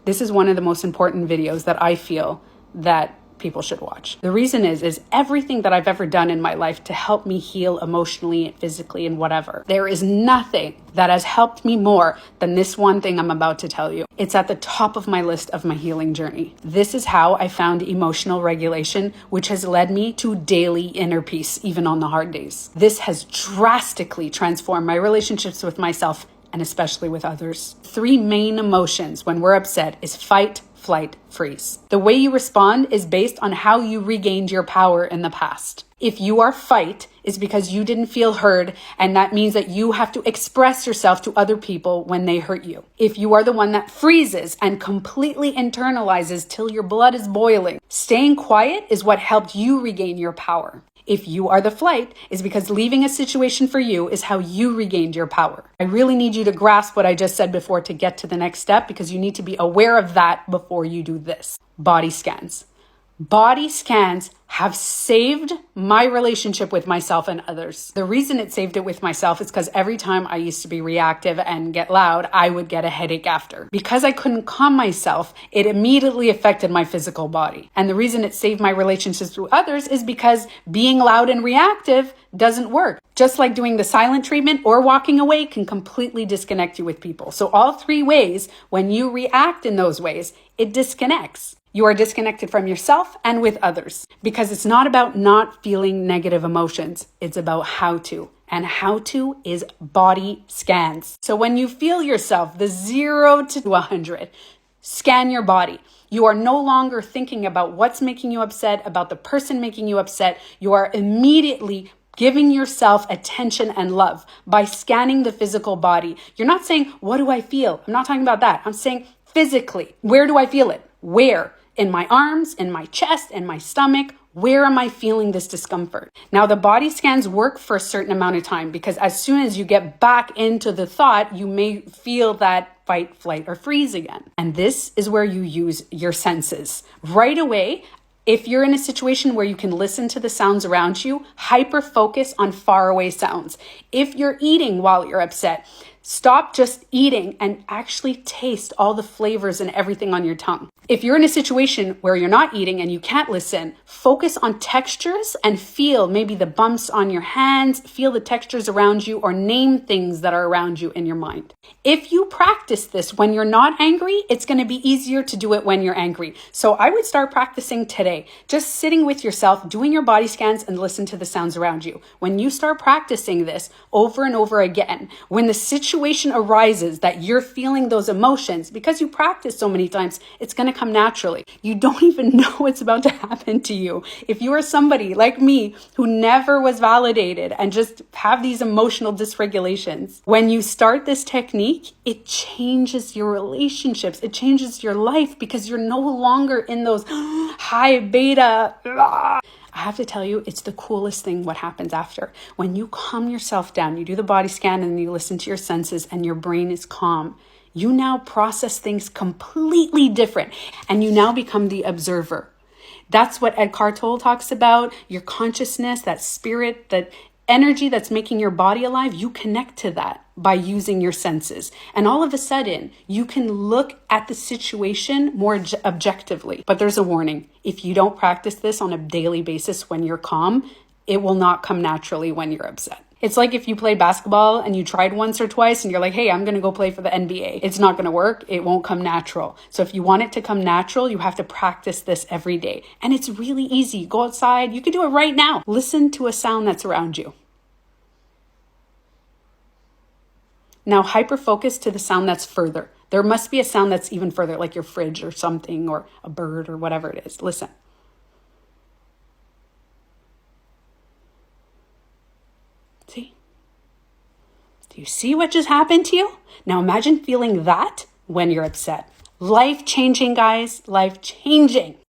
This is one of the most important videos that I feel that people should watch. The reason is everything that I've ever done in my life to help me heal emotionally, physically, and whatever. There is nothing that has helped me more than this one thing I'm about to tell you. It's at the top of my list of my healing journey. This is how I found emotional regulation, which has led me to daily inner peace, even on the hard days. This has drastically transformed my relationships with myself and especially with others. 3 main emotions when we're upset is fight, flight, freeze. The way you respond is based on how you regained your power in the past. If you are fight, it's because you didn't feel heard, and that means that you have to express yourself to other people when they hurt you. If you are the one that freezes and completely internalizes till your blood is boiling, staying quiet is what helped you regain your power. If you are the flight, is because leaving a situation for you is how you regained your power. I really need you to grasp what I just said before to get to the next step, because you need to be aware of that before you do this. Body scans. Body scans have saved my relationship with myself and others. The reason it saved it with myself is because every time I used to be reactive and get loud, I would get a headache after. Because I couldn't calm myself, it immediately affected my physical body. And the reason it saved my relationships with others is because being loud and reactive doesn't work. Just like doing the silent treatment or walking away can completely disconnect you with people. So all 3 ways, when you react in those ways, it disconnects. You are disconnected from yourself and with others, because it's not about not feeling negative emotions. It's about how to. And how to is body scans. So when you feel yourself, the 0 to 100, scan your body. You are no longer thinking about what's making you upset, about the person making you upset. You are immediately giving yourself attention and love by scanning the physical body. You're not saying, what do I feel? I'm not talking about that. I'm saying physically, where do I feel it? Where? In my arms, in my chest, in my stomach. Where am I feeling this discomfort? Now, the body scans work for a certain amount of time, because as soon as you get back into the thought, you may feel that fight, flight, or freeze again. And this is where you use your senses. Right away, if you're in a situation where you can listen to the sounds around you, hyper focus on faraway sounds. If you're eating while you're upset, stop just eating and actually taste all the flavors and everything on your tongue. If you're in a situation where you're not eating and you can't listen, focus on textures and feel maybe the bumps on your hands, feel the textures around you, or name things that are around you in your mind. If you practice this when you're not angry, it's going to be easier to do it when you're angry. So I would start practicing today, just sitting with yourself, doing your body scans and listen to the sounds around you. When you start practicing this over and over again, when the situation arises that you're feeling those emotions, because you practice so many times, it's going to come naturally. You don't even know what's about to happen to you. If you are somebody like me who never was validated and just have these emotional dysregulations, when you start this technique, it changes your relationships. It changes your life, because you're no longer in those high beta. I have to tell you, it's the coolest thing what happens after. When you calm yourself down, you do the body scan and you listen to your senses and your brain is calm. You now process things completely different, and you now become the observer. That's what Eckhart Tolle talks about, your consciousness, that spirit, that energy that's making your body alive. You connect to that by using your senses. And all of a sudden, you can look at the situation more objectively. But there's a warning. If you don't practice this on a daily basis when you're calm, it will not come naturally when you're upset. It's like if you play basketball and you tried once or twice and you're like, hey, I'm going to go play for the NBA. It's not going to work. It won't come natural. So if you want it to come natural, you have to practice this every day. And it's really easy. Go outside. You can do it right now. Listen to a sound that's around you. Now hyper-focus to the sound that's further. There must be a sound that's even further, like your fridge or something, or a bird or whatever it is. Listen. See? Do you see what just happened to you? Now imagine feeling that when you're upset. Life-changing, guys. Life-changing.